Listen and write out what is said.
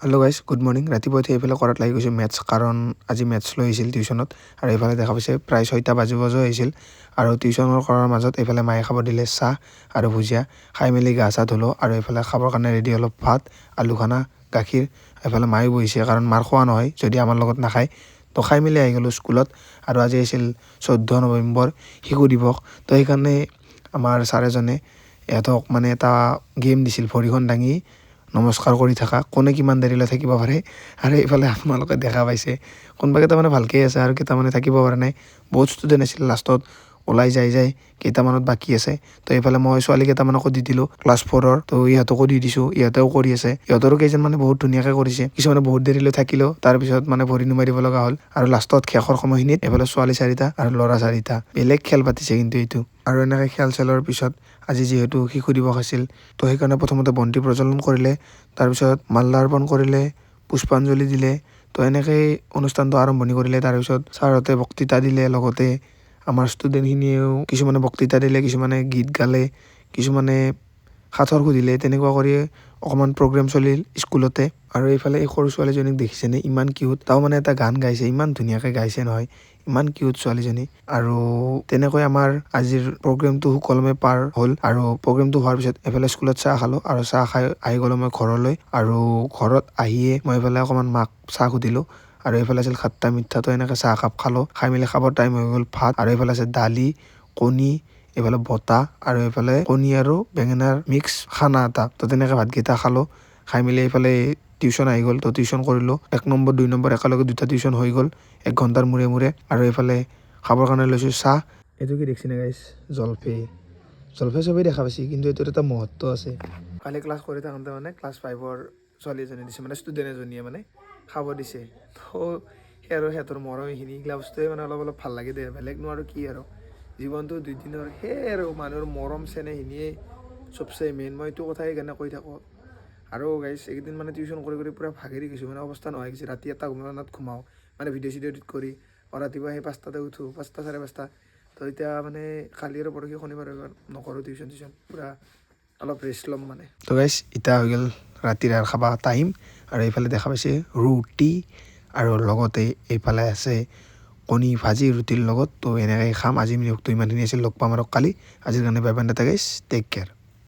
Hello' guys good morning. ৰাতিপুৱা উঠি এইফালে কৰাত লাগি গৈছোঁ মেথছ, কাৰণ আজি মেথছ লৈ আহিছিল টিউশ্যনত। আৰু এইফালে দেখা পাইছে প্ৰায় 6টা বাজু আহিছিল। আৰু টিউশ্যনৰ কৰাৰ মাজত এইফালে মায়ে খাব দিলে চাহ আৰু ভুজিয়া। খাই মেলি গা চা ধুলোঁ আৰু এইফালে খাবৰ কাৰণে ৰেডি অলপ ভাত, আলু খানা, গাখীৰ। এইফালে মায়ে বহিছে, কাৰণ মাৰ খোৱা নহয় যদি আমাৰ লগত নাখায়। তো খাই মেলি আহি গ'লোঁ স্কুলত। আৰু আজি আছিল 14 নৱেম্বৰ শিশু দিৱস। তো সেইকাৰণে আমাৰ ছাৰ এজনে ইহঁতক মানে এটা গেম দিছিল, ভৰিখন দাঙি নমস্কাৰ কৰি থাকা, কোনে কিমান দেৰিলৈ থাকিব পাৰে। আৰু এইফালে আপোনালোকে দেখা পাইছে কোনোবা কেইটামানে ভালকৈ আছে আৰু কেইটামানে থাকিব পৰা নাই। বহুত ষ্টুডেণ্ট আছিল, লাষ্টত ওলাই যায় কেইটামানত বাকী আছে। তো এইফালে মই ছোৱালী কেইটামানকো দি দিলোঁ ক্লাছ 4-ৰ। তো ইহঁতকো দি দিছোঁ, ইহঁতেও কৰি আছে। ইহঁতৰো কেইজন মানে বহুত ধুনীয়াকৈ কৰিছে, কিছুমানে বহুত দেৰিলৈ থাকিলেও তাৰপিছত মানে ভৰি নুমাই দিব লগা হ'ল। আৰু লাষ্টত শেষৰ সময়খিনিত এইফালে ছোৱালী 4টা আৰু ল'ৰা 4টা বেলেগ খেল পাতিছে কিন্তু এইটো। আৰু এনেকৈ খেল চেলৰ পিছত আজি যিহেতু শিশু দিৱস আছিল, তো সেইকাৰণে প্ৰথমতে বন্তি প্ৰজ্বলন কৰিলে, তাৰপিছত মাল্যাৰ্পণ কৰিলে, পুষ্পাঞ্জলি দিলে। তো এনেকৈয়ে অনুষ্ঠানটো আৰম্ভণি কৰিলে। তাৰপিছত ছাৰহঁতে বক্তৃতা দিলে, লগতে আমাৰ ষ্টুডেণ্টখিনিয়েও কিছুমানে বক্তৃতা দিলে, কিছুমানে গীত গালে, কিছুমানে সাঁথৰ সুধিলে। তেনেকুৱা কৰি অকণমান প্ৰগ্ৰেম চলিল স্কুলতে। আৰু এইফালে এই সৰু ছোৱালীজনীক দেখিছেনে, ইমান কিউট। তাও মানে এটা গান গাইছে, ইমান ধুনীয়াকৈ গাইছে নহয়, ইমান কিউট ছোৱালীজনী। আৰু তেনেকৈ আমাৰ আজিৰ প্ৰগ্ৰেমটো সুকলমে পাৰ হ'ল। আৰু প্ৰগ্ৰেমটো হোৱাৰ পিছত এইফালে স্কুলত চাহ খালোঁ, আৰু চাহ খাই আহি গ'লোঁ মই ঘৰলৈ। আৰু ঘৰত আহিয়ে মই এইফালে অকণমান মাক চাহ সুধিলোঁ। আৰু এইফালে আছিল খাট্টা মিঠা, তো এনেকৈ চাহ একাপ খালোঁ। খাই মেলি খাবৰ টাইম হৈ গ'ল ভাত, আৰু এইফালে আছে দালি, কণী, এইফালে বটা, আৰু এইফালে কণী আৰু বেঙেনাৰ মিক্স খানা এটা। তো তেনেকৈ ভাতকেইটা খালোঁ। খাই মেলি এইফালে টিউশ্যন আহি গ'ল, তো টিউশ্যন কৰিলোঁ। 1 নম্বৰ 2 নম্বৰ একেলগে 2টা টিউশ্যন হৈ গ'ল 1 ঘণ্টাৰ মূৰে মূৰে। আৰু এইফালে খাবৰ কাৰণে লৈছোঁ চাহ। এইটো কি দেখিছেনে গাইছ, জলফাই। জলফাই চবেই দেখা পাইছে, কিন্তু এইটোৰ এটা মহত্ব আছে। কালি ক্লাছ কৰি থাকোঁতে মানে ক্লাছ 5-ৰ ছোৱালী এজনী দিছে, মানে ষ্টুডেণ্ট এজনীয়ে মানে খাব দিছে। তো সেই আৰু সিহঁতৰ মৰম এইখিনি, এইগিলা বস্তুৱে মানে অলপ ভাল লাগে দে, বেলেগনো আৰু কি আৰু। জীৱনটো 2 দিনৰ, সেই আৰু মানুহৰ মৰম চেনেহখিনিয়ে চবচে মেইন। মই এইটো কথাই সেইকাৰণে কৈ থাকোঁ। আৰু গাইছ এইকেইদিন মানে টিউশ্যন কৰি পূৰা ভাগৰি গৈছোঁ, মানে অৱস্থা নোহোৱা হৈ গৈছে। ৰাতি 1টা মানত ঘুমাওঁ, মানে ভিডিঅ' চিডিঅ' এডিট কৰি। ৰাতিপুৱা সেই 5টাতে উঠোঁ, 5টা 5:30। তো এতিয়া মানে কালি আৰু পৰহি শনিবাৰ নকৰোঁ টিউশ্যন পূৰা অলপ ৰেষ্ট ল'ম মানে। তো গাইছ এতিয়া হৈ গ'ল ৰাতিৰ আহাৰ খাবা টাইম। আৰু এইফালে দেখা পাইছে ৰুটি, আৰু লগতে এইফালে আছে কণী ভাজি ৰুটিৰ লগত। তো এনেকৈ খাম। আজি ভিডিঅ'টো ইমানখিনি আছিল, লগ পাম আৰু কালি। আজিৰ কাৰণে বাই বাই টাটা গাইছ, টেক কেয়াৰ।